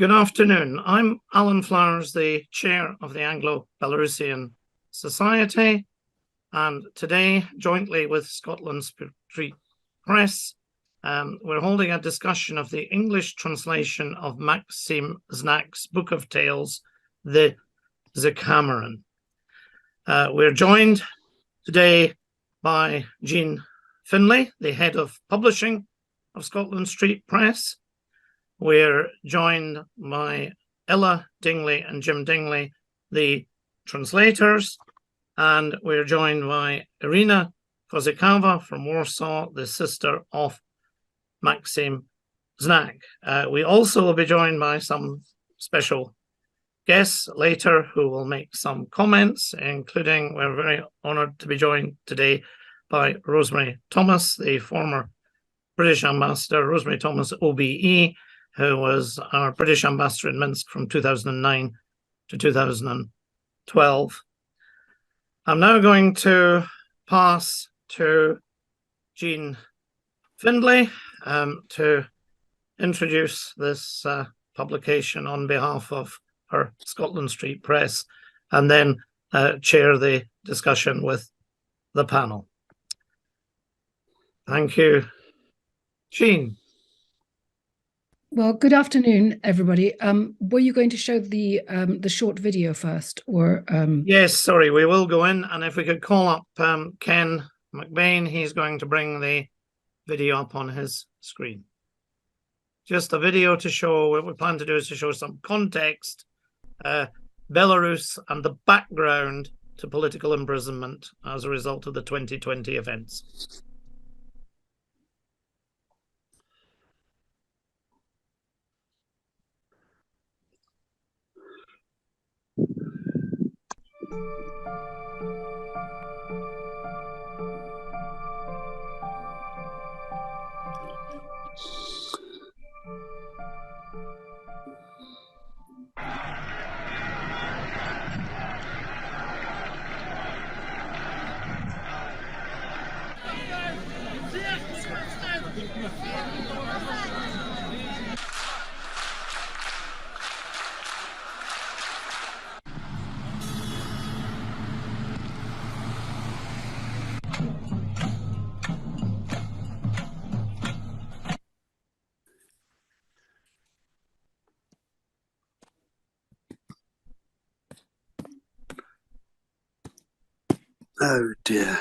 Good afternoon. I'm Alan Flowers, the chair of the Anglo Belarusian Society, and today, jointly with Scotland Street Press, we're holding a discussion of the English translation of Maxim Znak's book of tales, the Zekameron. We're joined today by Jean Findlay, the head of publishing of Scotland Street Press. We're joined by Ella Dingley and Jim Dingley, the translators, and we're joined by Irina Kosikava from Warsaw, the sister of Maxim Znak. We also will be joined by some special guests later who will make some comments, including we're very honoured to be joined today by Rosemary Thomas, the former British ambassador, Rosemary Thomas, OBE, who was our British ambassador in Minsk from 2009 to 2012. I'm now going to pass to Jean Findlay to introduce this publication on behalf of her Scotland Street Press, and then chair the discussion with the panel. Thank you. Jean. Well, good afternoon, everybody. Were you going to show the short video first, or? Yes, sorry, we will go in, and if we could call up Ken McBain, he's going to bring the video up on his screen. Just a video to show, what we plan to do is to show some context, Belarus and the background to political imprisonment as a result of the 2020 events. Oh dear.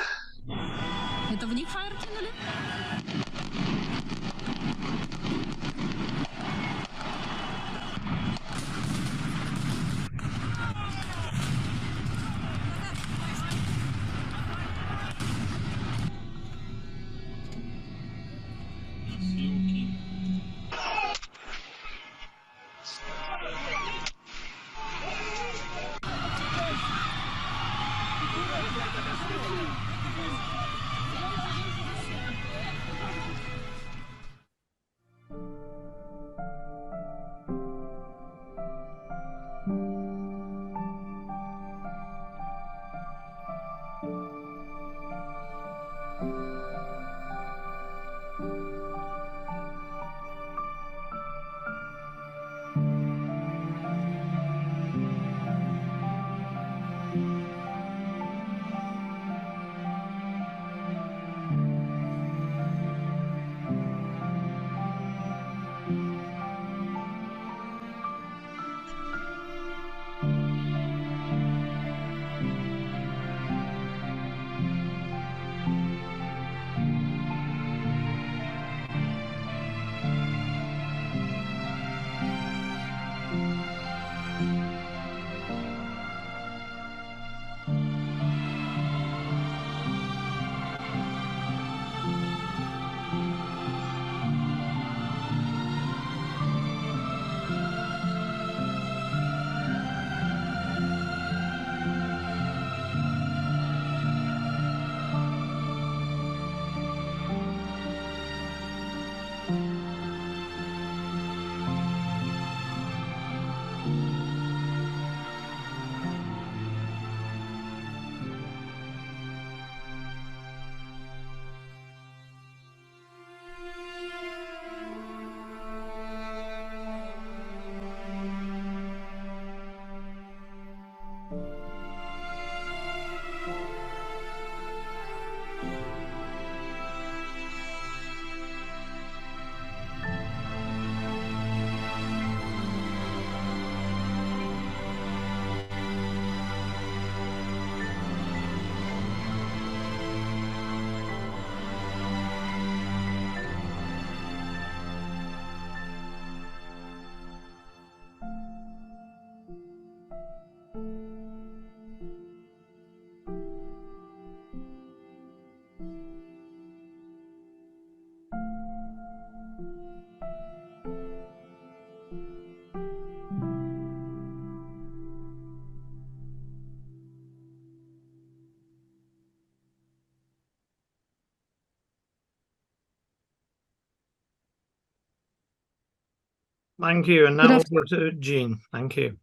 Thank you. And now over to Jean. Thank you.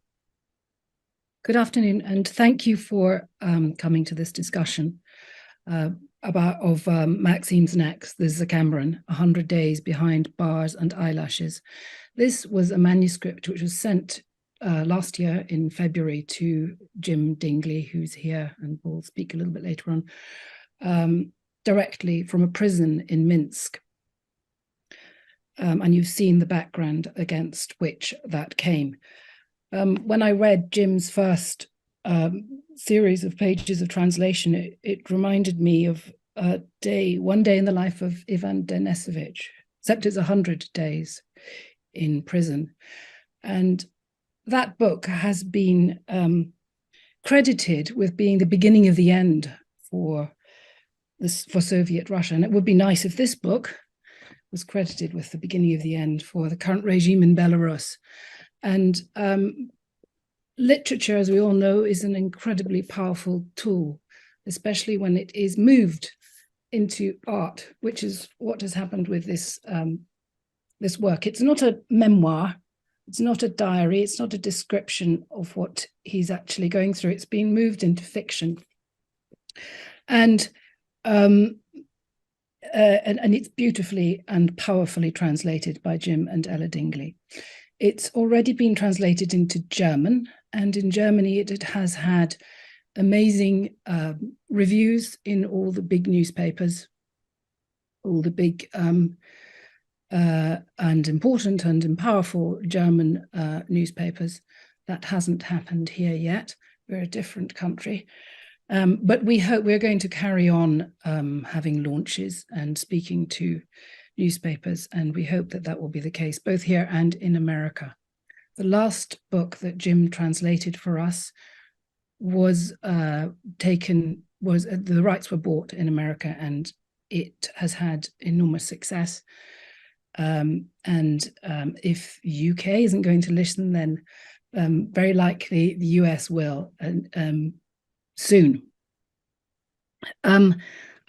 Good afternoon, and thank you for coming to this discussion of Maxim's Znak, the Zekameron, 100 Days Behind Bars and Eyelashes. This was a manuscript which was sent last year in February to Jim Dingley, who's here and will speak a little bit later on, directly from a prison in Minsk. And you've seen the background against which that came. When I read Jim's first series of pages of translation, it reminded me of one day in the life of Ivan Denisovich, except it's 100 days in prison. And that book has been credited with being the beginning of the end for Soviet Russia. And it would be nice if this book was credited with the beginning of the end for the current regime in Belarus. And literature, as we all know, is an incredibly powerful tool, especially when it is moved into art, which is what has happened with this work. It's not a memoir, it's not a diary, it's not a description of what he's actually going through. It's been moved into fiction. And it's beautifully and powerfully translated by Jim and Ella Dingley. It's already been translated into German, and in Germany it has had amazing reviews in all the big newspapers, all the big and important and powerful German newspapers. That hasn't happened here yet. We're a different country. But we hope we're going to carry on having launches and speaking to newspapers, and we hope that that will be the case both here and in America. The last book that Jim translated for us was the rights were bought in America, and it has had enormous success. If the UK isn't going to listen, then very likely the US will soon.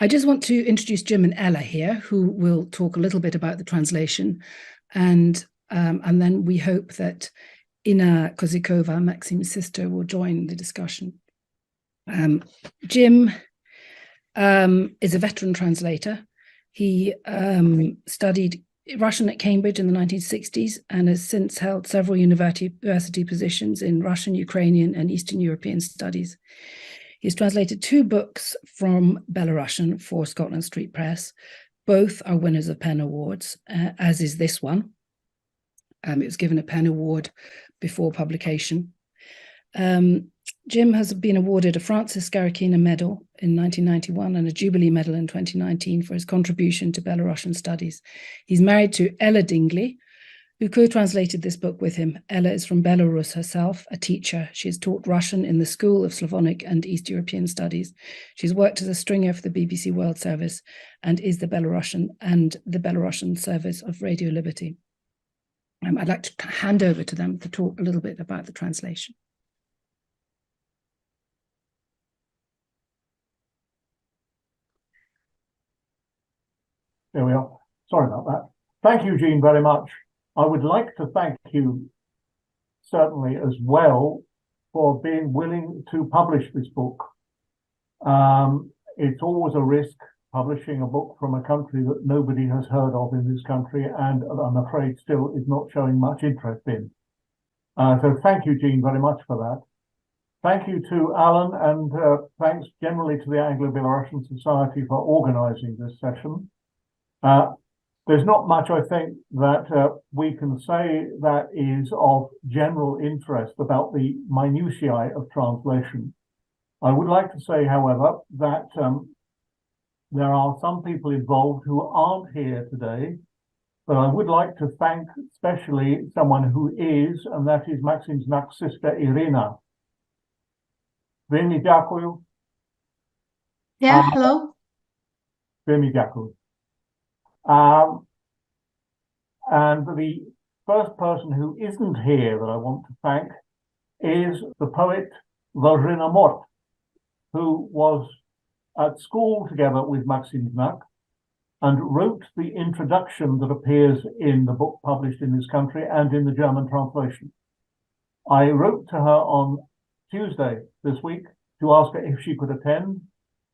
I just want to introduce Jim and Ella here, who will talk a little bit about the translation, and then we hope that Irina Kosikava, Maxim's sister, will join the discussion. Jim is a veteran translator. He studied Russian at Cambridge in the 1960s and has since held several university positions in Russian, Ukrainian, and Eastern European studies. He's translated 2 books from Belarusian for Scotland Street Press. Both are winners of PEN Awards, as is this one. It was given a PEN Award before publication. Jim has been awarded a Francis Skarikina Medal in 1991 and a Jubilee Medal in 2019 for his contribution to Belarusian studies. He's married to Ella Dingley, who co-translated this book with him. Ella is from Belarus herself, a teacher. She has taught Russian in the School of Slavonic and East European Studies. She's worked as a stringer for the BBC World Service and is the Belarusian Service of Radio Liberty. I'd like to hand over to them to talk a little bit about the translation. There we are. Sorry about that. Thank you, Jean, very much. I would like to thank you certainly as well for being willing to publish this book. It's always a risk publishing a book from a country that nobody has heard of in this country, and I'm afraid still is not showing much interest in. So thank you, Jean, very much for that. Thank you to Alan, and thanks generally to the Anglo-Belarusian Society for organising this session. There's not much, I think, that we can say that is of general interest about the minutiae of translation. I would like to say, however, that there are some people involved who aren't here today, but I would like to thank especially someone who is, and that is Maxim's Znak's sister, Irina. Veľmi ďakujem. Yeah, hello. Veľmi ďakujem. And the first person who isn't here that I want to thank is the poet Irina who was at school together with Maxim Znak, and wrote the introduction that appears in the book published in this country and in the German translation. I wrote to her on Tuesday this week to ask her if she could attend,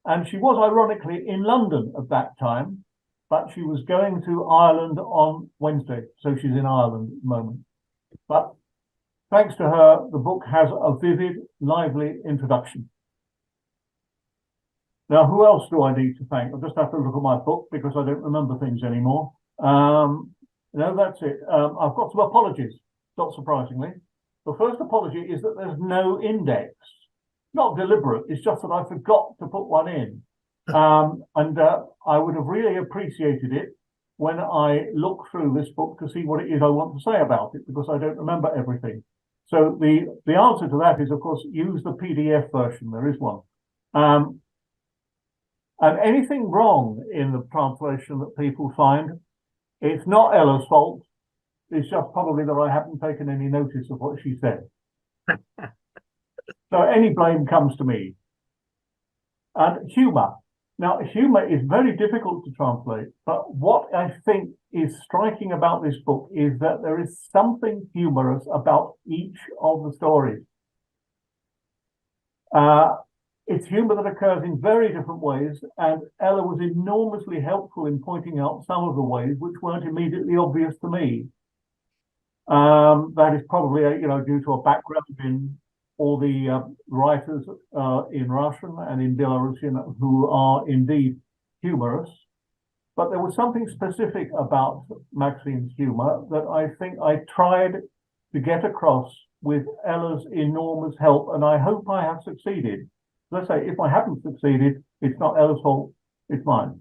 and she was ironically in London at that time, but she was going to Ireland on Wednesday, so she's in Ireland at the moment. But thanks to her, the book has a vivid, lively introduction. Now, who else do I need to thank? I'll just have to look at my book because I don't remember things anymore. No, that's it. I've got some apologies, not surprisingly. The first apology is that there's no index. Not deliberate, it's just that I forgot to put one in. I would have really appreciated it when I look through this book to see what it is I want to say about it, because I don't remember everything. So the answer to that is, of course, use the PDF version. There is one. And anything wrong in the translation that people find, it's not Ella's fault. It's just probably that I haven't taken any notice of what she said. So any blame comes to me. And humour. Now, humour is very difficult to translate, but what I think is striking about this book is that there is something humorous about each of the stories. It's humour that occurs in very different ways, and Ella was enormously helpful in pointing out some of the ways which weren't immediately obvious to me. That is probably, due to a background in all the writers in Russian and in Belarusian who are indeed humorous. But there was something specific about Maxim's humour that I think I tried to get across with Ella's enormous help, and I hope I have succeeded. Let's say, if I haven't succeeded, it's not Ella's fault, it's mine.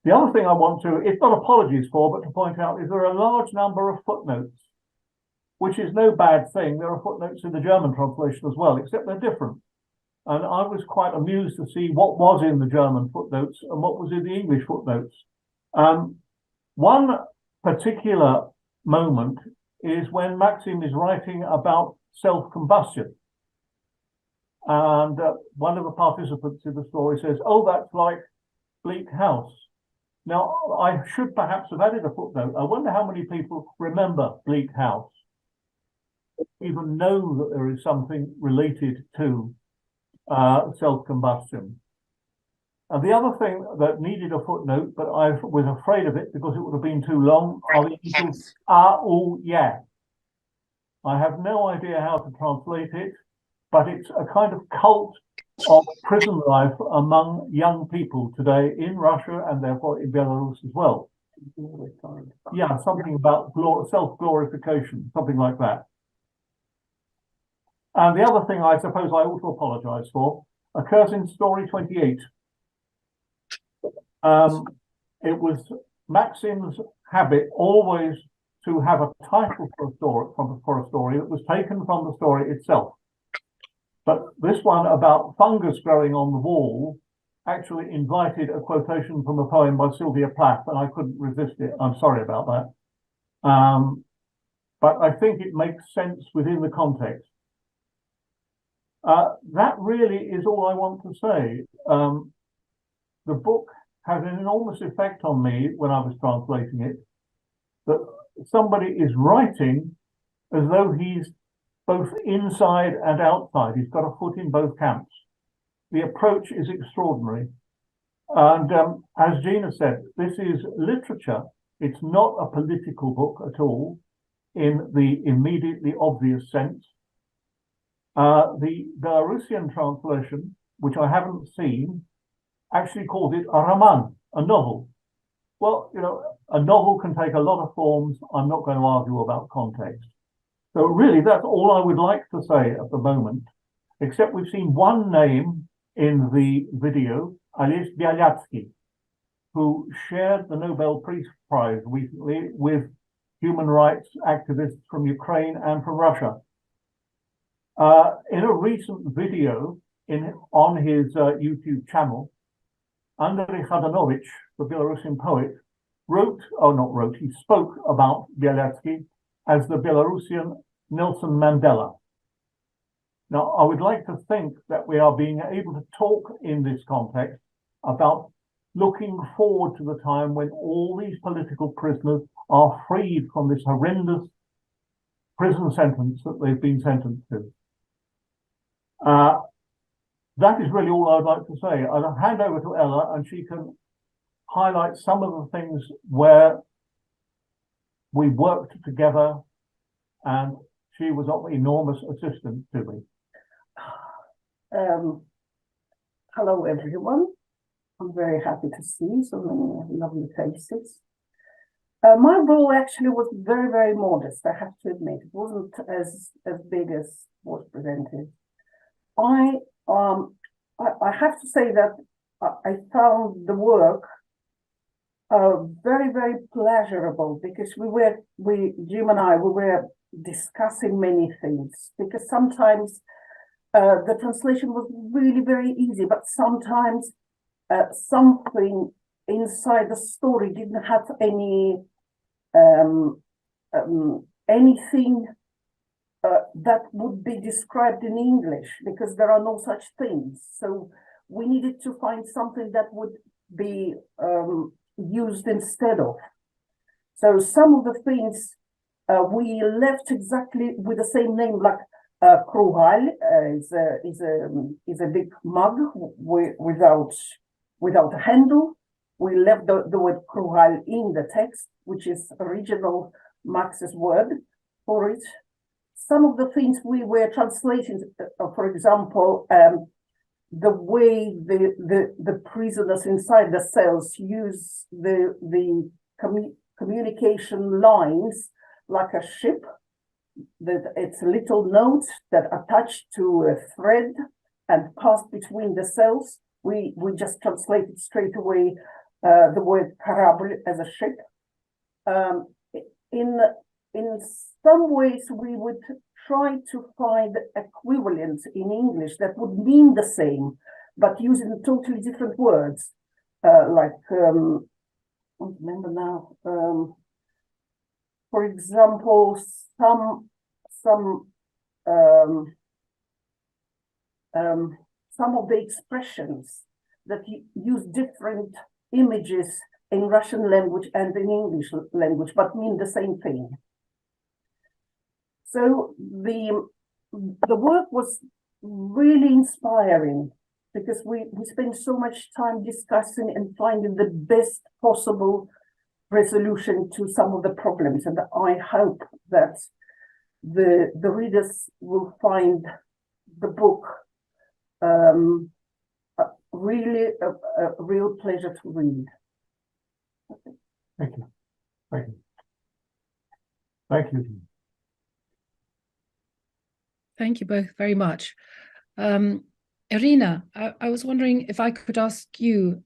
The other thing I want to, it's not apologies for, but to point out is there are a large number of footnotes, which is no bad thing. There are footnotes in the German translation as well, except they're different. And I was quite amused to see what was in the German footnotes and what was in the English footnotes. One particular moment is when Maxim is writing about self-combustion. And one of the participants in the story says, "Oh, that's like Bleak House." Now, I should perhaps have added a footnote. I wonder how many people remember Bleak House, even know that there is something related to self-combustion. And the other thing that needed a footnote, but I was afraid of it because it would have been too long, are the initials "AU yeah." I have no idea how to translate it, but it's a kind of cult of prison life among young people today in Russia and therefore in Belarus as well. Yeah, something about self-glorification, something like that. And the other thing I suppose I ought to apologise for occurs in story 28. It was Maxim's habit always to have a title for a story that was taken from the story itself. But this one about fungus growing on the wall actually invited a quotation from a poem by Sylvia Plath, and I couldn't resist it. I'm sorry about that. But I think it makes sense within the context. That really is all I want to say. The book had an enormous effect on me when I was translating it, that somebody is writing as though he's both inside and outside. He's got a foot in both camps. The approach is extraordinary. And as Gina said, this is literature. It's not a political book at all in the immediately obvious sense. The Belarusian translation, which I haven't seen, actually calls it a roman, a novel. Well, a novel can take a lot of forms. I'm not going to argue about context. So really, that's all I would like to say at the moment, except we've seen one name in the video, Ales Bialyatsky, who shared the Nobel Peace Prize recently with human rights activists from Ukraine and from Russia. In a recent video on his YouTube channel, Andrei Khadanovich, the Belarusian poet, he spoke about Bialyatsky as the Belarusian Nelson Mandela. Now, I would like to think that we are being able to talk in this context about looking forward to the time when all these political prisoners are freed from this horrendous prison sentence that they've been sentenced to. That is really all I'd like to say. I'll hand over to Ella and she can highlight some of the things where we worked together and she was of enormous assistance to me. Hello, everyone. I'm very happy to see so many lovely faces. My role actually was very, very modest, I have to admit. It wasn't as big as was presented. I have to say that I found the work very, very pleasurable because Jim and I were discussing many things, because sometimes the translation was really very easy, but sometimes something inside the story didn't have anything that would be described in English, because there are no such things. So we needed to find something that would be used instead of. So some of the things we left exactly with the same name, like Kruhal is a big mug without a handle. We left the word Kruhal in the text, which is original Max's word for it. Some of the things we were translating, for example, the way the prisoners inside the cells use the communication lines like a ship, that it's little notes that attach to a thread and pass between the cells. We just translated straight away the word karablь as a ship. In some ways, we would try to find equivalents in English that would mean the same, but using totally different words. I don't remember now. For example, some of the expressions that use different images in Russian language and in English language, but mean the same thing. So the work was really inspiring, because we spent so much time discussing and finding the best possible resolution to some of the problems. And I hope that the readers will find the book really a real pleasure to read. Thank you. Thank you. Thank you. Thank you both very much. Irina, I was wondering if I could ask you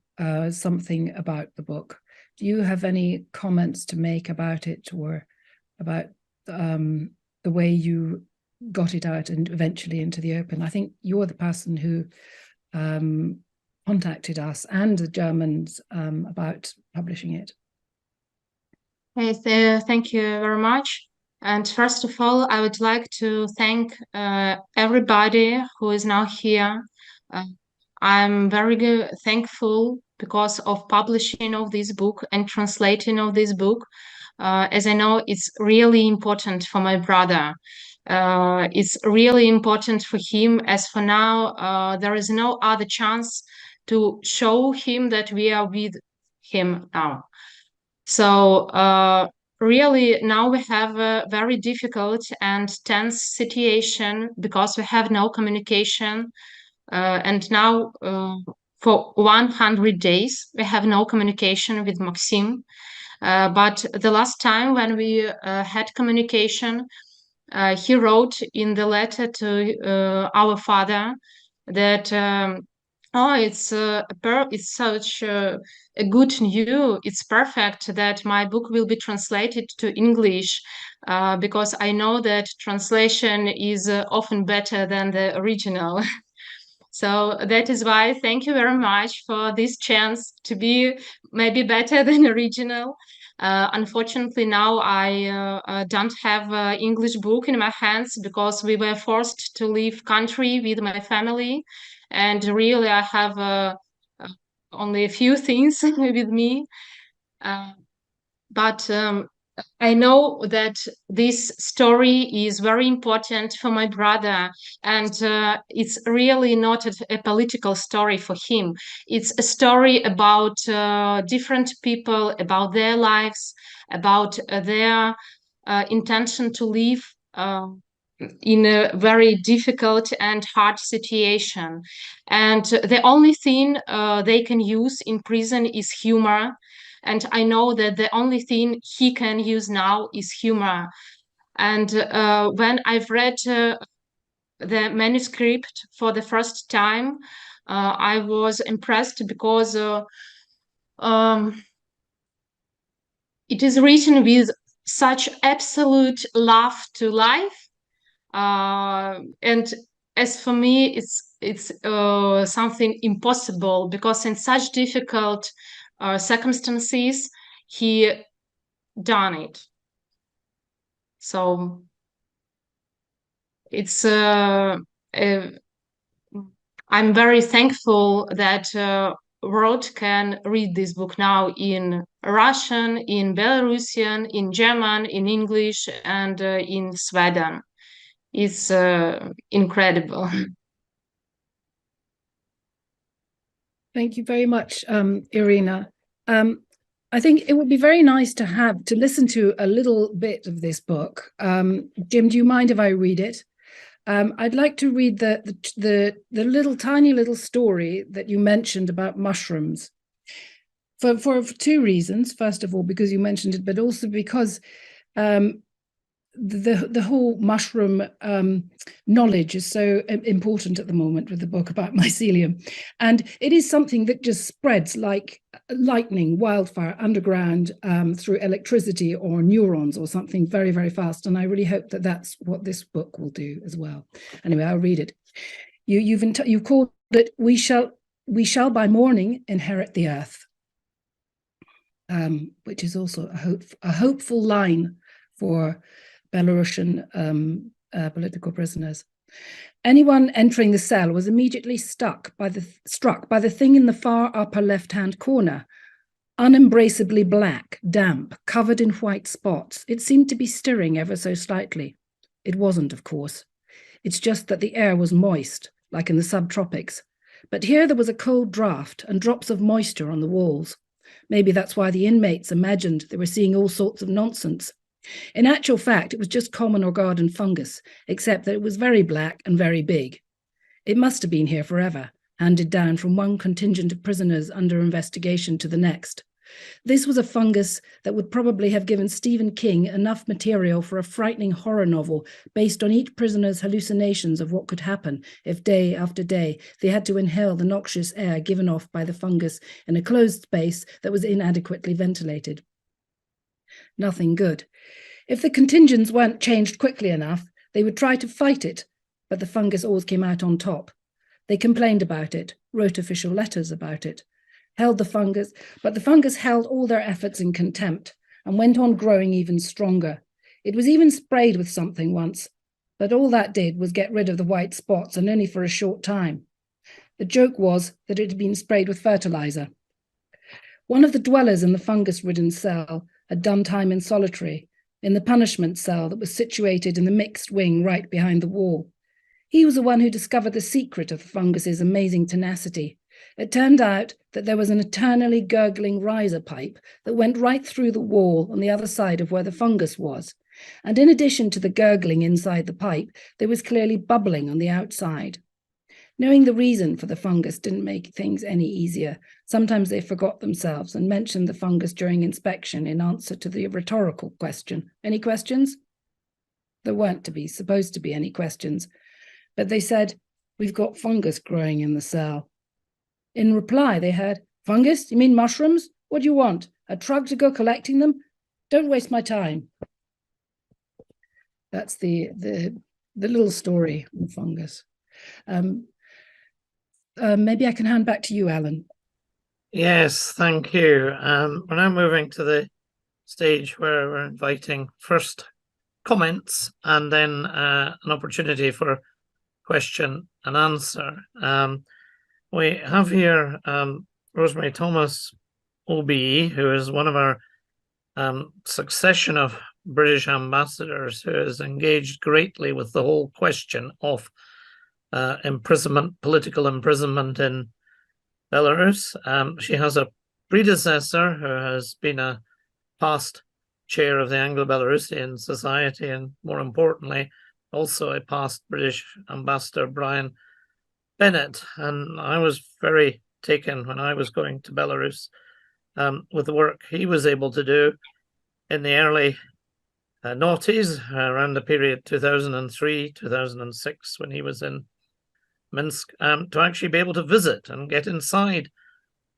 something about the book. Do you have any comments to make about it, or about the way you got it out and eventually into the open? I think you're the person who contacted us and the Germans about publishing it. Yes, thank you very much. And first of all, I would like to thank everybody who is now here. I'm very thankful because of publishing of this book and translating of this book. As I know, it's really important for my brother. It's really important for him, as for now, there is no other chance to show him that we are with him now. So really now we have a very difficult and tense situation because we have no communication. And now for 100 days, we have no communication with Maxim. But the last time when we had communication, he wrote in the letter to our father that it's such a good news. It's perfect that my book will be translated to English, because I know that translation is often better than the original. So that is why thank you very much for this chance to be maybe better than original. Unfortunately, now I don't have an English book in my hands because we were forced to leave country with my family. And really, I have only a few things with me, but I know that this story is very important for my brother, and it's really not a political story for him. It's a story about different people, about their lives, about their intention to live in a very difficult and hard situation. And the only thing they can use in prison is humor. And I know that the only thing he can use now is humor. And when I've read the manuscript for the first time, I was impressed because it is written with such absolute love to life. And as for me, it's something impossible, because in such difficult circumstances, he done it. So it's I'm very thankful that world can read this book now in Russian, in Belarusian, in German, in English, and in Sweden. It's incredible. Thank you very much, Irina. I think it would be very nice to listen to a little bit of this book. Jim, do you mind if I read it? I'd like to read the little tiny little story that you mentioned about mushrooms for two reasons. First of all, because you mentioned it, but also because the whole mushroom knowledge is so important at the moment with the book about mycelium, and it is something that just spreads like lightning, wildfire, underground, through electricity or neurons or something very, very fast. And I really hope that that's what this book will do as well. Anyway, I'll read it. You've called it "We shall by morning inherit the earth," which is also a hopeful line for Belarusian political prisoners. Anyone entering the cell was immediately struck by the thing in the far upper left-hand corner, unembraceably black, damp, covered in white spots. It seemed to be stirring ever so slightly. It wasn't, of course. It's just that the air was moist, like in the subtropics. But here there was a cold draft and drops of moisture on the walls. Maybe that's why the inmates imagined they were seeing all sorts of nonsense. In actual fact, it was just common or garden fungus, except that it was very black and very big. It must have been here forever, handed down from one contingent of prisoners under investigation to the next. This was a fungus that would probably have given Stephen King enough material for a frightening horror novel based on each prisoner's hallucinations of what could happen if day after day they had to inhale the noxious air given off by the fungus in a closed space that was inadequately ventilated. Nothing good. If the contingents weren't changed quickly enough, they would try to fight it, but the fungus always came out on top. They complained about it, wrote official letters about it, but the fungus held all their efforts in contempt and went on growing even stronger. It was even sprayed with something once, but all that did was get rid of the white spots, and only for a short time. The joke was that it had been sprayed with fertilizer. One of the dwellers in the fungus-ridden cell had done time in solitary, in the punishment cell that was situated in the mixed wing right behind the wall. He was the one who discovered the secret of the fungus's amazing tenacity. It turned out that there was an eternally gurgling riser pipe that went right through the wall on the other side of where the fungus was. And in addition to the gurgling inside the pipe, there was clearly bubbling on the outside. Knowing the reason for the fungus didn't make things any easier. Sometimes they forgot themselves and mentioned the fungus during inspection in answer to the rhetorical question. Any questions? There weren't supposed to be any questions, but they said, "We've got fungus growing in the cell." In reply, they heard, "Fungus? You mean mushrooms? What do you want? A truck to go collecting them? Don't waste my time." That's the little story on fungus. Maybe I can hand back to you, Alan. Yes, thank you. We're now moving to the stage where we're inviting first comments and then an opportunity for question and answer. We have here Rosemary Thomas, OBE, who is one of our succession of British ambassadors who has engaged greatly with the whole question of imprisonment, political imprisonment in Belarus. She has a predecessor who has been a past chair of the Anglo-Belarusian Society, and more importantly, also a past British ambassador, Brian Bennett. And I was very taken when I was going to Belarus with the work he was able to do in the early noughties, around the period 2003, 2006, when he was in Minsk, to actually be able to visit and get inside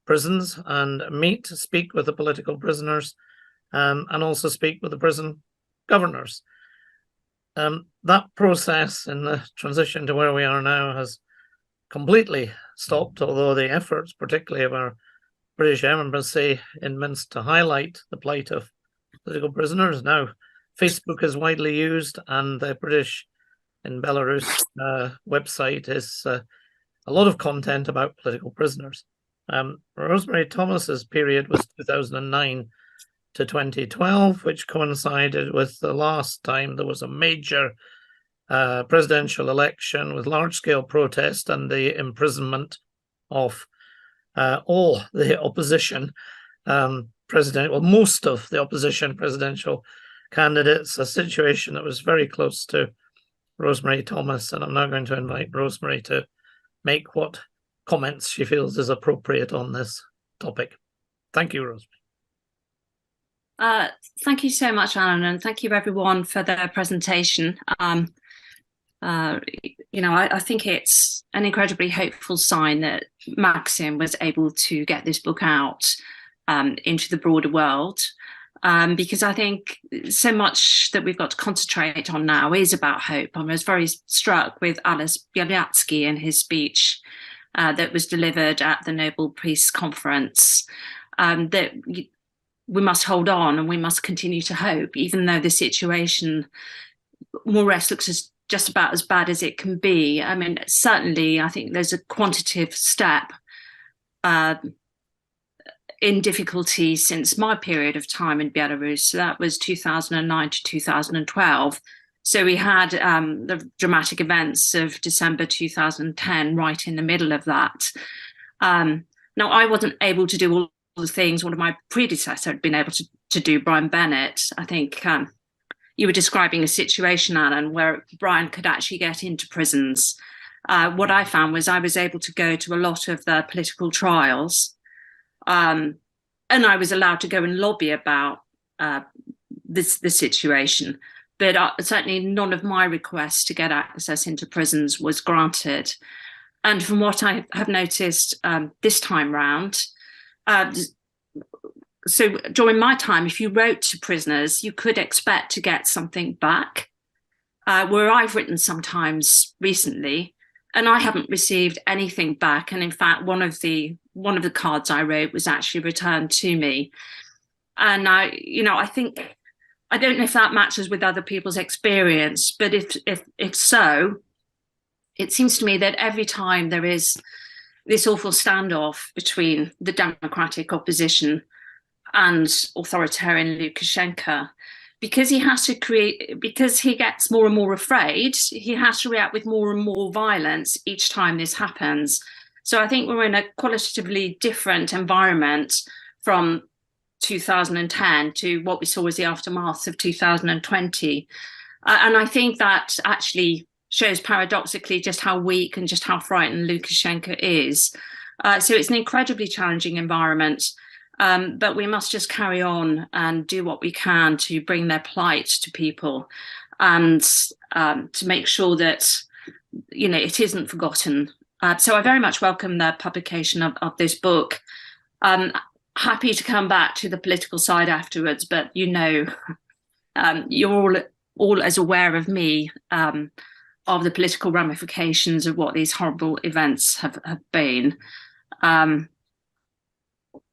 prisons and speak with the political prisoners, and also speak with the prison governors. That process in the transition to where we are now has completely stopped, although the efforts, particularly of our British Embassy in Minsk, to highlight the plight of political prisoners. Now, Facebook is widely used, and the British in Belarus website is a lot of content about political prisoners. Rosemary Thomas's period was 2009 to 2012, which coincided with the last time there was a major presidential election with large-scale protest and the imprisonment of all the opposition most of the opposition presidential candidates, a situation that was very close to Rosemary Thomas. And I'm now going to invite Rosemary to make what comments she feels is appropriate on this topic. Thank you, Rosemary. Thank you so much, Alan, and thank you everyone for their presentation. I think it's an incredibly hopeful sign that Maxim was able to get this book out into the broader world, because I think so much that we've got to concentrate on now is about hope. I was very struck with Alice Bialyatsky in his speech that was delivered at the Nobel Peace Conference, that we must hold on and we must continue to hope, even though the situation more or less looks just about as bad as it can be. I mean, certainly I think there's a quantitative step in difficulty since my period of time in Belarus. So that was 2009 to 2012. So we had the dramatic events of December 2010 right in the middle of that. Now, I wasn't able to do all the things one of my predecessors had been able to do, Brian Bennett. I think you were describing a situation, Alan, where Brian could actually get into prisons. What I found was I was able to go to a lot of the political trials, and I was allowed to go and lobby about the situation. But certainly none of my requests to get access into prisons was granted. And from what I have noticed this time round, so during my time, if you wrote to prisoners, you could expect to get something back. Where I've written sometimes recently, and I haven't received anything back. And in fact, one of the cards I wrote was actually returned to me. And I think, I don't know if that matches with other people's experience, but if so, it seems to me that every time there is this awful standoff between the democratic opposition and authoritarian Lukashenko, because he gets more and more afraid, he has to react with more and more violence each time this happens. So I think we're in a qualitatively different environment from 2010 to what we saw as the aftermath of 2020. And I think that actually shows paradoxically just how weak and just how frightened Lukashenko is. So it's an incredibly challenging environment, but we must just carry on and do what we can to bring their plight to people, and to make sure that, it isn't forgotten. So I very much welcome the publication of this book. Happy to come back to the political side afterwards, but you're all as aware of me of the political ramifications of what these horrible events have been.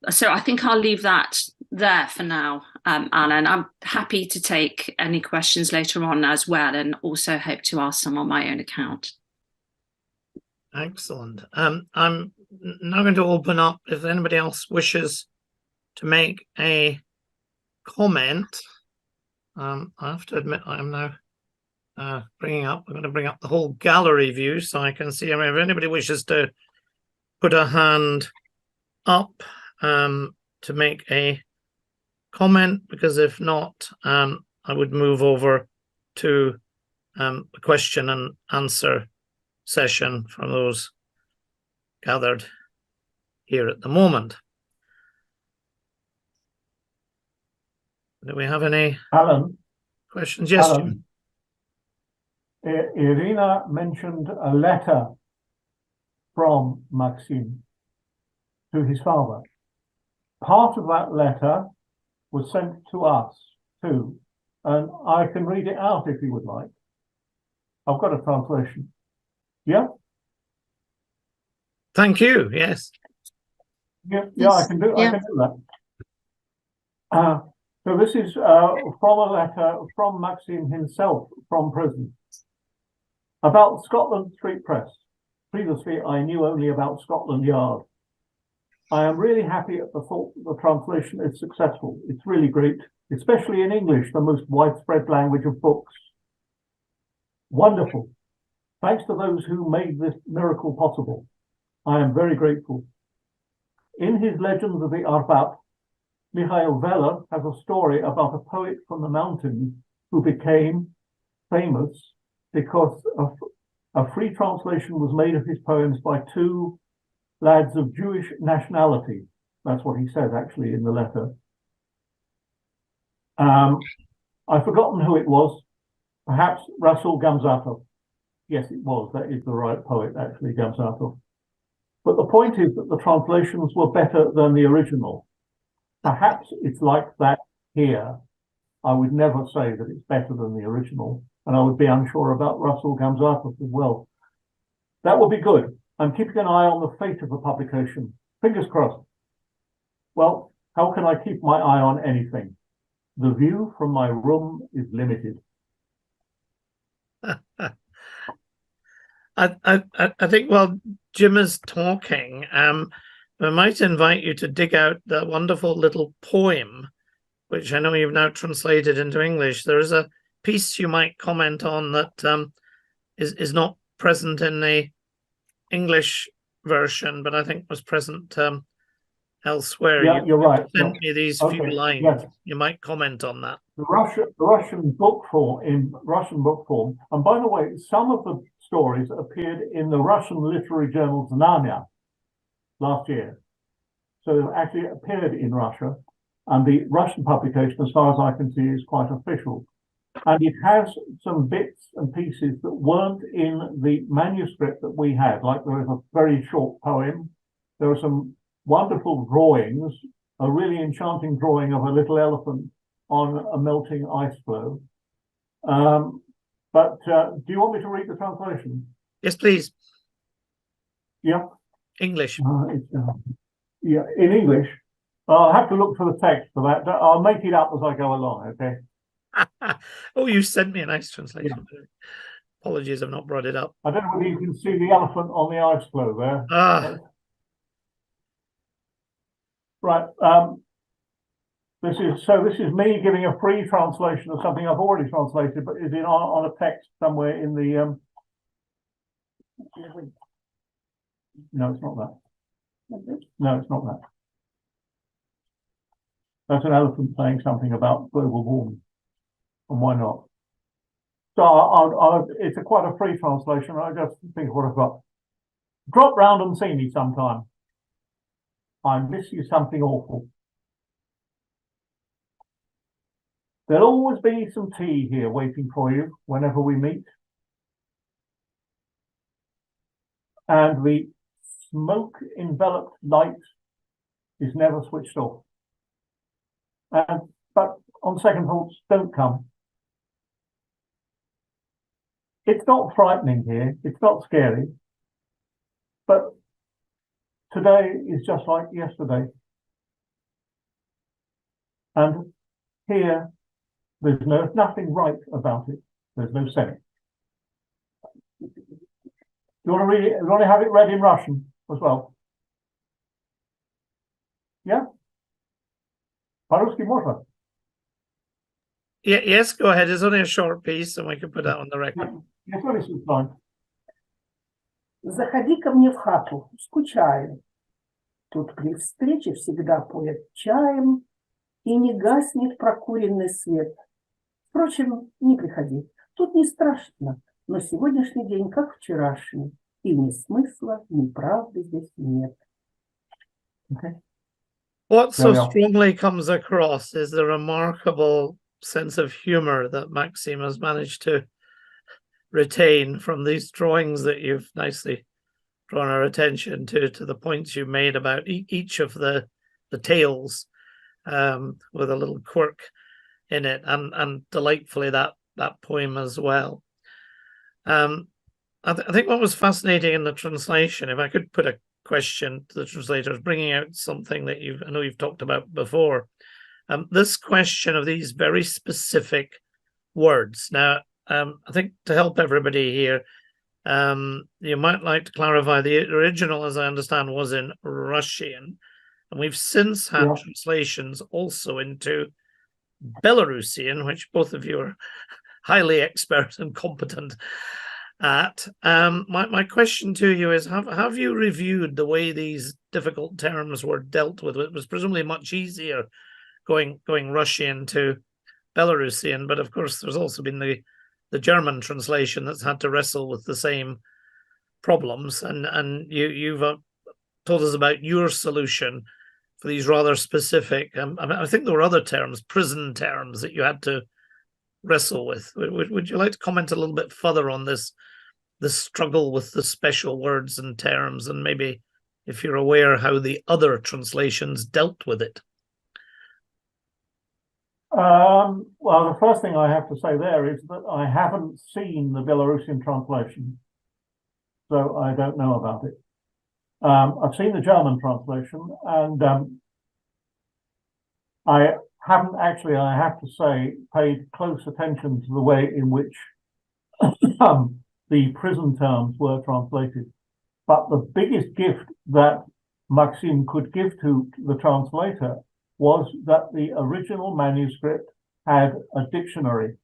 So I think I'll leave that there for now, Alan. I'm happy to take any questions later on as well, and also hope to ask some on my own account. Excellent. I'm now going to open up if anybody else wishes to make a comment. I have to admit I'm now I'm going to bring up the whole gallery view so I can see. I mean, if anybody wishes to put a hand up to make a comment, because if not, I would move over to a question and answer session from those gathered here at the moment. Do we have any Alan, questions? Yes, Alan, Jim. Irina mentioned a letter from Maxim to his father. Part of that letter was sent to us too, and I can read it out if you would like. I've got a translation. Yeah? Thank you. Yes. Yeah, Yes, I can do yeah. that. So this is from a letter from Maxim himself from prison about Scotland Street Press. Previously, I knew only about Scotland Yard. I am really happy at the thought that the translation is successful. It's really great, especially in English, the most widespread language of books. Wonderful. Thanks to those who made this miracle possible. I am very grateful. In his Legends of the Arbat, Mikhail Vela has a story about a poet from the mountains who became famous because a free translation was made of his poems by two lads of Jewish nationality. That's what he says actually in the letter. I've forgotten who it was. Perhaps Rasul Gamzatov. Yes, it was. That is the right poet, actually, Gamzatov. But the point is that the translations were better than the original. Perhaps it's like that here. I would never say that it's better than the original, and I would be unsure about Rasul Gamzatov as well. That would be good. I'm keeping an eye on the fate of the publication. Fingers crossed. Well, how can I keep my eye on anything? The view from my room is limited. I think while Jim is talking, I might invite you to dig out the wonderful little poem, which I know you've now translated into English. There is a piece you might comment on that is not present in the English version, but I think was present elsewhere. Yeah, you're right. Sent me these few lines. Yes. You might comment on that. The Russian book form, in Russian book form, and by the way, some of the stories appeared in the Russian literary journal Znak last year. So they actually appeared in Russia, and the Russian publication, as far as I can see, is quite official. And it has some bits and pieces that weren't in the manuscript that we had, like there is a very short poem. There are some wonderful drawings, a really enchanting drawing of a little elephant on a melting ice floe. But do you want me to read the translation? Yes, please. Yeah. English. Yeah, in English. I'll have to look for the text for that. I'll make it up as I go along, okay? Oh, you sent me a nice translation. Yeah. Apologies, I've not brought it up. I don't know whether you can see the elephant on the ice floe there. Right. This is me giving a free translation of something I've already translated, but is on a text somewhere in the. No, it's not that. No, it's not that. That's an elephant saying something about global warming, and why not? So it's quite a free translation. I just think of what I've got. Drop round and see me sometime. I miss you something awful. There'll always be some tea here waiting for you whenever we meet. And the smoke-enveloped light is never switched off. But on second thoughts, don't come. It's not frightening here. It's not scary. But today is just like yesterday. And here, there's nothing right about it. There's no sense. You want to read it? You want to have it read in Russian as well? Yeah? По-русски можно? Yeah, yes, go ahead. It's only a short piece, and we can put that on the record. Yes, what is this line? Заходи ко мне в хату, скучаю. Тут при встрече всегда поет чаем, и не гаснет прокуренный свет. Впрочем, не приходи. Тут не страшно, но сегодняшний день как вчерашний, и ни смысла, ни правды здесь нет. Okay. What so Yeah. strongly comes across is the remarkable sense of humor that Maxim has managed to retain from these drawings that you've nicely drawn our attention to the points you made about each of the tales, with a little quirk in it, and delightfully that poem as well. I think what was fascinating in the translation, if I could put a question to the translators, bringing out something that I know you've talked about before, this question of these very specific words. Now, I think to help everybody here, you might like to clarify the original, as I understand, was in Russian, and we've since had translations also into Belarusian, which both of you are highly expert and competent at. My question to you is, have you reviewed the way these difficult terms were dealt with? It was presumably much easier going Russian to Belarusian, but of course there's also been the German translation that's had to wrestle with the same problems, and you've told us about your solution for these rather specific, I think there were other terms, prison terms, that you had to wrestle with. Would you like to comment a little bit further on this struggle with the special words and terms, and maybe, if you're aware, how the other translations dealt with it? Well, the first thing I have to say there is that I haven't seen the Belarusian translation, so I don't know about it. I've seen the German translation, and I haven't actually, I have to say, paid close attention to the way in which the prison terms were translated. But the biggest gift that Maxim could give to the translator was that the original manuscript had a dictionary,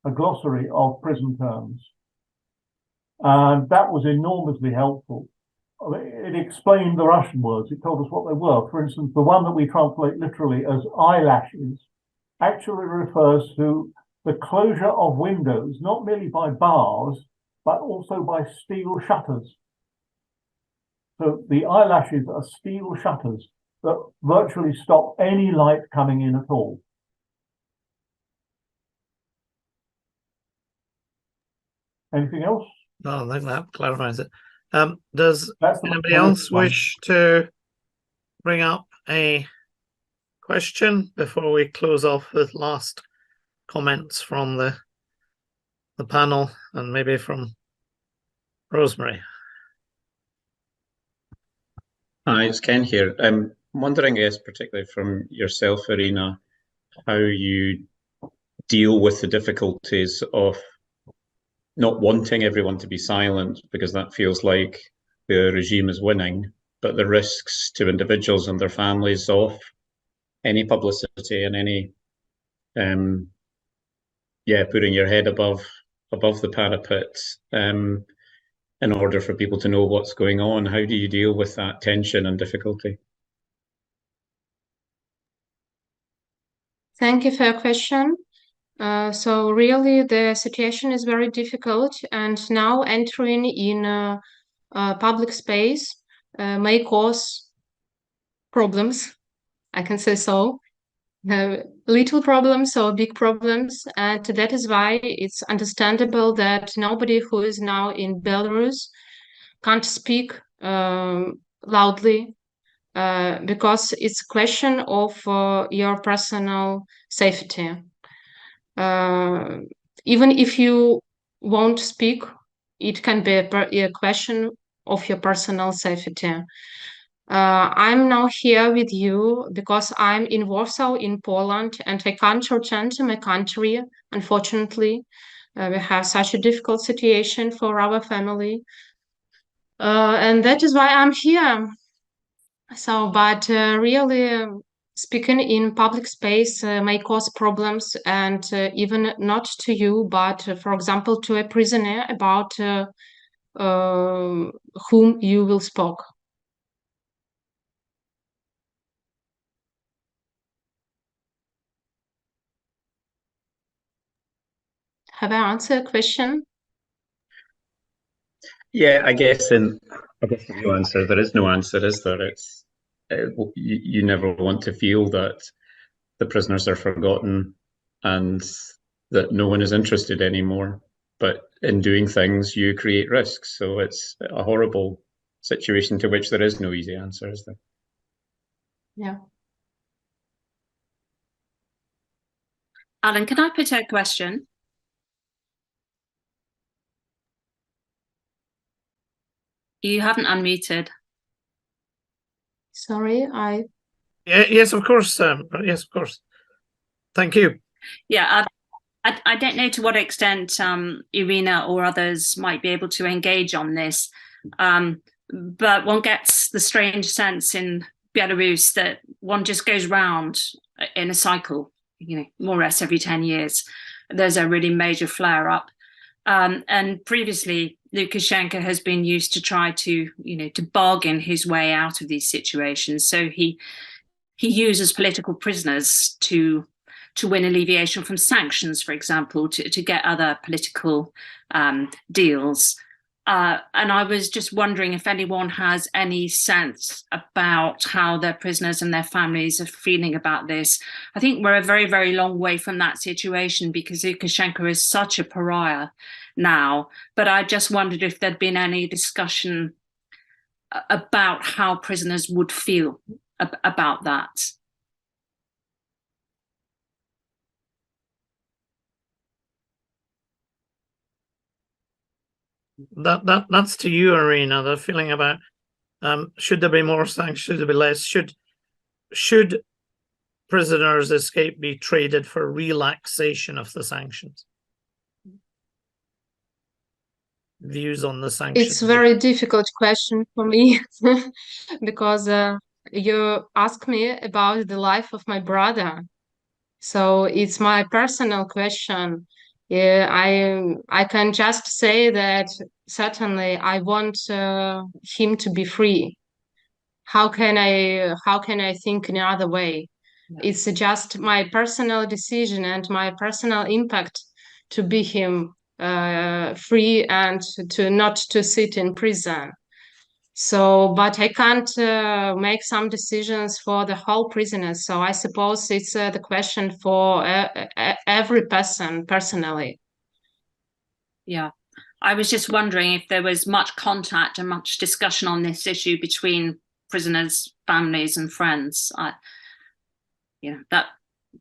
a glossary of prison terms. And that was enormously helpful. It explained the Russian words. It told us what they were. For instance, the one that we translate literally as eyelashes actually refers to the closure of windows, not merely by bars, but also by steel shutters. So the eyelashes are steel shutters that virtually stop any light coming in at all. Anything else? No, I think that clarifies it. Does That's anybody else wish to bring up a question before we close off with last comments from the panel, and maybe from Rosemary? Hi, it's Ken here. I'm wondering, I guess, particularly from yourself, Irina, how you deal with the difficulties of not wanting everyone to be silent, because that feels like the regime is winning, but the risks to individuals and their families of any publicity and any, putting your head above the parapet in order for people to know what's going on. How do you deal with that tension and difficulty? Thank you for your question. So really the situation is very difficult, and now entering in a public space may cause problems, I can say so. Little problems or big problems, and that is why it's understandable that nobody who is now in Belarus can't speak loudly, because it's a question of your personal safety. Even if you won't speak, it can be a question of your personal safety. I'm now here with you because I'm in Warsaw in Poland, and I can't return to my country, unfortunately. We have such a difficult situation for our family. And that is why I'm here. So, but really speaking in public space may cause problems, and even not to you, but for example, to a prisoner about whom you will speak. Have I answered a question? Yeah, I guess there's no answer. There is no answer, is there? It's you never want to feel that the prisoners are forgotten and that no one is interested anymore. But in doing things, you create risks. So it's a horrible situation to which there is no easy answer, is there? Yeah. Alan, can I put a question? You haven't unmuted. Sorry, Yes, of course. Yes, of course. Thank you. Yeah, I don't know to what extent Irina or others might be able to engage on this, but one gets the strange sense in Belarus that one just goes round in a cycle, more or less every 10 years. There's a really major flare up. And previously, Lukashenko has been used to try to, to bargain his way out of these situations. So he uses political prisoners to win alleviation from sanctions, for example, to get other political deals. And I was just wondering if anyone has any sense about how their prisoners and their families are feeling about this. I think we're a very, very long way from that situation because Lukashenko is such a pariah now. But I just wondered if there'd been any discussion about how prisoners would feel about that. That's to you, Irina. The feeling about should there be more sanctions? Should there be less? Should prisoners' escape be traded for relaxation of the sanctions? Views on the sanctions. it's a very difficult question for me because you ask me about the life of my brother. So it's my personal question. Yeah, I can just say that certainly I want him to be free. How can I think in another way? It's just my personal decision and my personal impact to be him free and to not to sit in prison. So, but I can't make some decisions for the whole prisoners. So I suppose it's the question for every person personally. Yeah, I was just wondering if there was much contact and much discussion on this issue between prisoners, families, and friends.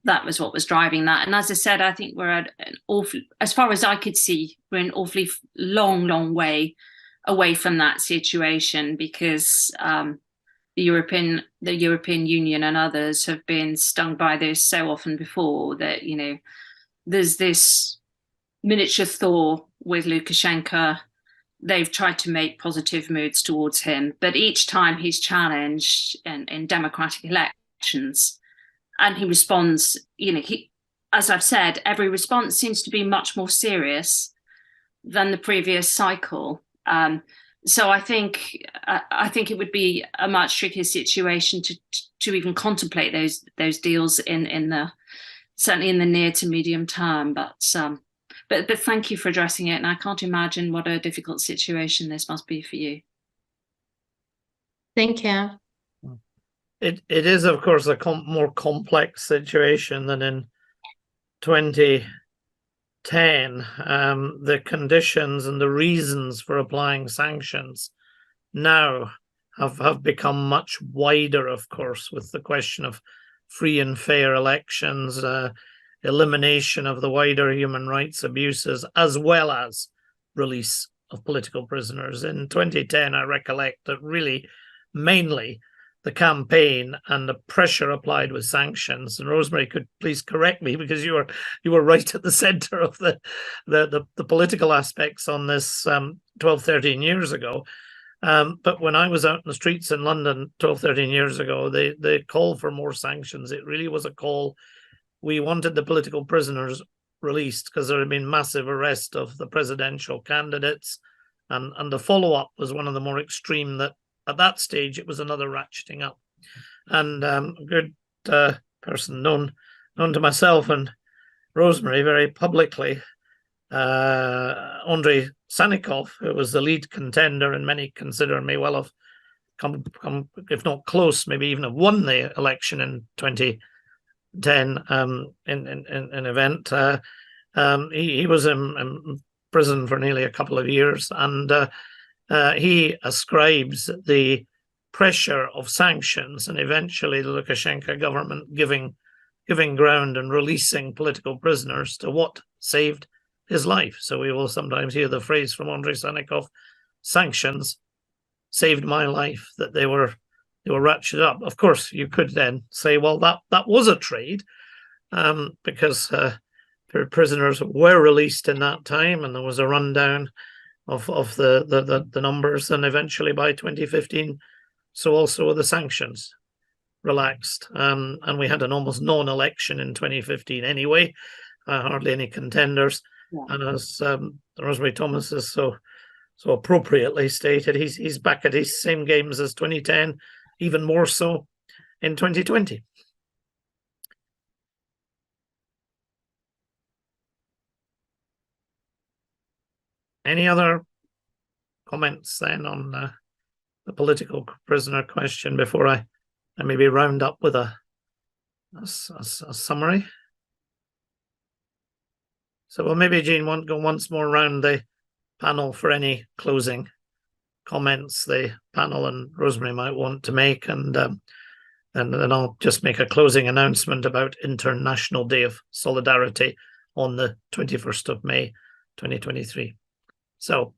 That was what was driving that. And as I said, I think we're at an awful, as far as I could see, we're an awfully long way away from that situation because the European Union and others have been stung by this so often before that there's this miniature Thor with Lukashenko. They've tried to make positive moods towards him, but each time he's challenged in democratic elections and he responds, as I've said, every response seems to be much more serious than the previous cycle. So I think it would be a much trickier situation to even contemplate those deals certainly in the near to medium term. But thank you for addressing it, and I can't imagine what a difficult situation this must be for you. Thank you. It is, of course, a more complex situation than in 2010. The conditions and the reasons for applying sanctions now have become much wider, of course, with the question of free and fair elections, elimination of the wider human rights abuses, as well as release of political prisoners. In 2010, I recollect that really mainly the campaign and the pressure applied with sanctions, and Rosemary could please correct me because you were right at the center of the political aspects on this 12, 13 years ago. But when I was out in the streets in London 12, 13 years ago, they called for more sanctions. It really was a call. We wanted the political prisoners released because there had been massive arrest of the presidential candidates. And the follow-up was one of the more extreme that at that stage, it was another ratcheting up. And a good person known to myself and Rosemary very publicly, Andrei Sanikov, who was the lead contender, and many consider may well have come, if not close, maybe even have won the election in 2010 in an event. He was in prison for nearly a couple of years, and he ascribes the pressure of sanctions and eventually the Lukashenko government giving ground and releasing political prisoners to what saved his life. So we will sometimes hear the phrase from Andrei Sanikov, sanctions saved my life, that they were ratcheted up. Of course, you could then say, well, that was a trade, because prisoners were released in that time, and there was a rundown of the numbers, and eventually by 2015, so also were the sanctions relaxed, and we had an almost non-election in 2015 anyway, hardly any contenders. Yeah. And as Rosemary Thomas has so appropriately stated, he's back at his same games as 2010, even more so in 2020. Any other comments then on the political prisoner question before I maybe round up with a summary? So we'll maybe, Jean, want to go once more around the panel for any closing comments the panel and Rosemary might want to make, and then I'll just make a closing announcement about International Day of Solidarity on the 21st of May, 2023. So,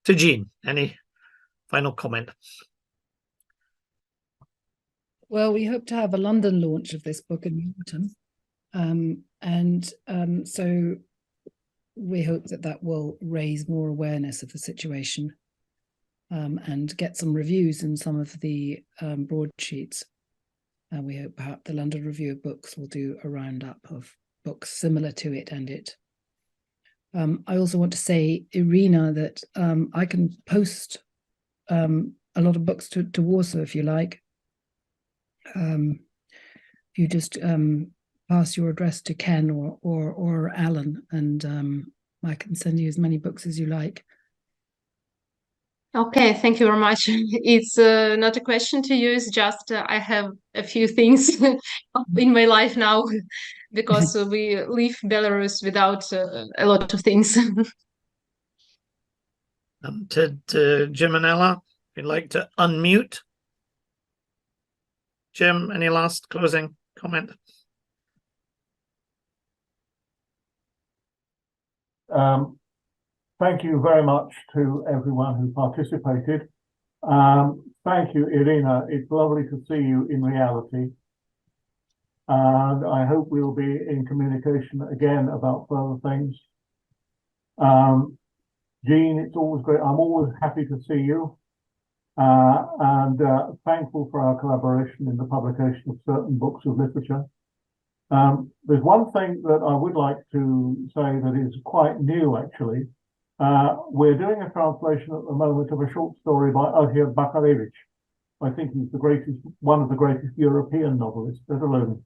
to Jean, any final comment? Well, we hope to have a London launch of this book in the autumn. So we hope that will raise more awareness of the situation and get some reviews in some of the broadsheets. We hope perhaps the London Review of Books will do a roundup of books similar to it and it. I also want to say, Irina, that I can post a lot of books to Warsaw if you like. You just pass your address to Ken or Alan, and I can send you as many books as you like. Okay, thank you very much. It's not a question to you, it's just I have a few things in my life now because we leave Belarus without a lot of things. To Jim and Ella, if you'd like to unmute. Jim, any last closing comment? Thank you very much to everyone who participated. Thank you, Irina. It's lovely to see you in reality. And I hope we'll be in communication again about further things. Jean, it's always great. I'm always happy to see you. And thankful for our collaboration in the publication of certain books of literature. There's one thing that I would like to say that is quite new, actually. We're doing a translation at the moment of a short story by Ohir Bakarevich. I think he's one of the greatest European novelists, let alone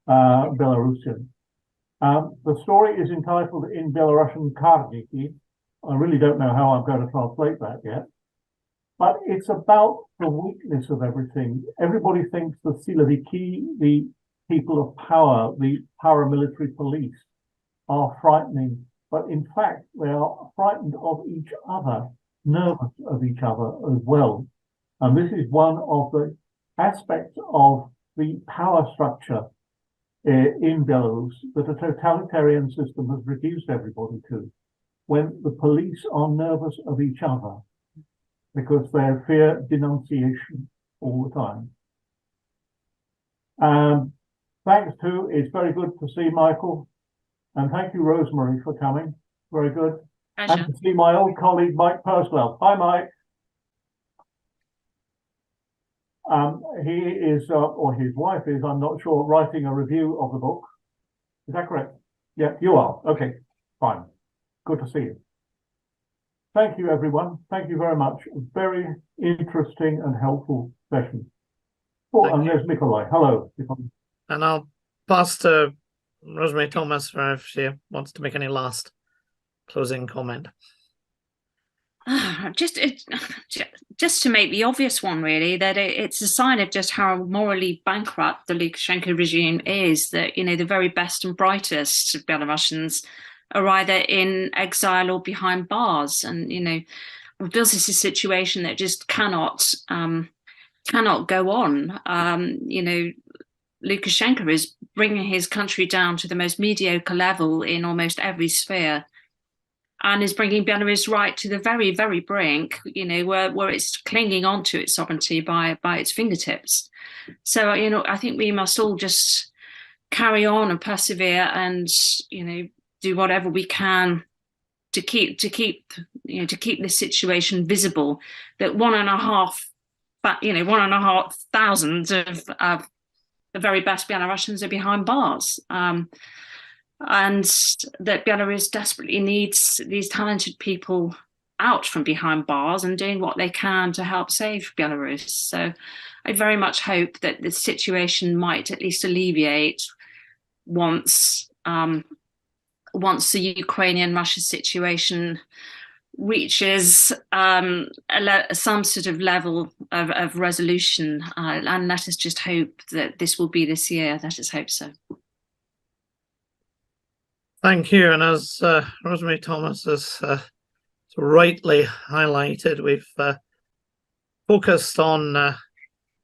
Belarusian. The story is entitled in Belarusian Karniki. I really don't know how I'm going to translate that yet. But it's about the weakness of everything. Everybody thinks the Siloviki, the people of power, the paramilitary police, are frightening. But in fact, they are frightened of each other, nervous of each other as well. And this is one of the aspects of the power structure in Belarus that a totalitarian system has reduced everybody to, when the police are nervous of each other because they fear denunciation all the time. Thanks to, it's very good to see Michael, and thank you, Rosemary, for coming. Very good. Pleasure. And to see my old colleague, Mike Purcell. Hi, Mike. He is, or his wife is, I'm not sure, writing a review of the book. Is that correct? Yeah, you are. Okay, fine. Good to see you. Thank you, everyone. Thank you very much. Very interesting and helpful session. Oh, and there's Nikolai. Hello. And I'll pass to Rosemary Thomas for if she wants to make any last closing comment. Just to make the obvious one, really, that it's a sign of just how morally bankrupt the Lukashenko regime is, that, you know, the very best and brightest of Belarusians are either in exile or behind bars. And, you know, this is a situation that just cannot go on. You know, Lukashenko is bringing his country down to the most mediocre level in almost every sphere, and is bringing Belarus right to the very, very brink, you know, where it's clinging on to its sovereignty by its fingertips. So, you know, I think we must all just carry on and persevere, and, you know, do whatever we can to keep this situation visible. That 1,500 of the very best Belarusians are behind bars. And that Belarus desperately needs these talented people out from behind bars and doing what they can to help save Belarus. So I very much hope that the situation might at least alleviate once the Ukrainian-Russia situation reaches some sort of level of resolution. And let us just hope that this will be this year. Let us hope so. Thank you. And as Rosemary Thomas has so rightly highlighted, we've focused on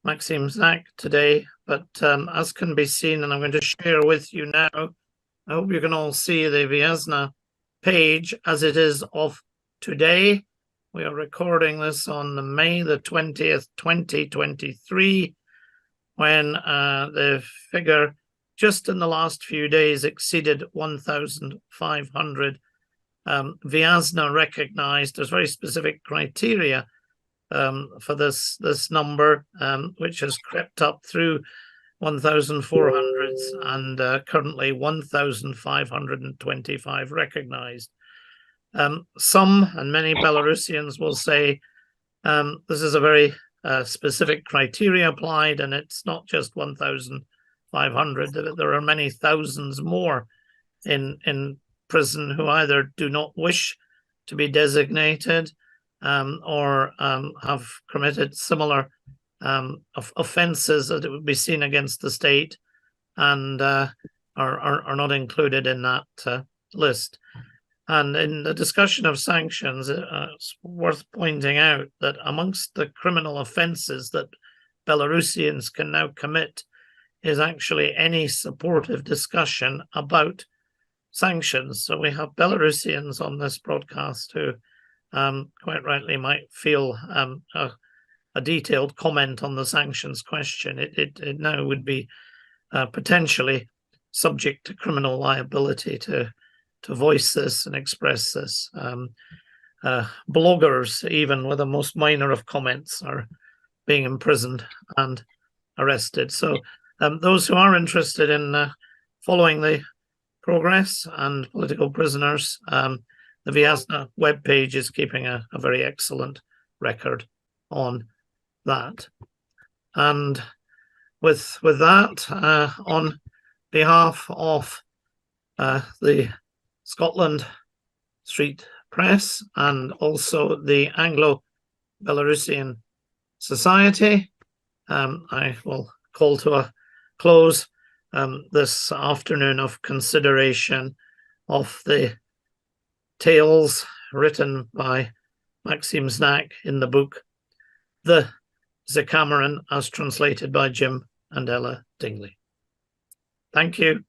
Maxim Znak today, but as can be seen, and I'm going to share with you now, I hope you can all see the Vyazna page as it is of today. We are recording this on May the 20th, 2023, when the figure just in the last few days exceeded 1,500. Vyazna recognized there's very specific criteria for this number, which has crept up through 1,400s and currently 1,525 recognized. Some and many Belarusians will say this is a very specific criteria applied, and it's not just 1,500. There are many thousands more in prison who either do not wish to be designated or have committed similar offences that it would be seen against the state and are not included in that list. And in the discussion of sanctions, it's worth pointing out that amongst the criminal offences that Belarusians can now commit is actually any supportive discussion about sanctions. So we have Belarusians on this broadcast who quite rightly might feel a detailed comment on the sanctions question. It now would be potentially subject to criminal liability to voice this and express this. Bloggers, even with the most minor of comments, are being imprisoned and arrested. So those who are interested in following the progress and political prisoners, the Vyazna webpage is keeping a very excellent record on that. And with that, on behalf of the Scotland Street Press and also the Anglo Belarusian Society, I will call to a close this afternoon of consideration of the tales written by Maxim Znak in the book The Zekameron, as translated by Jim and Ella Dingley. Thank you.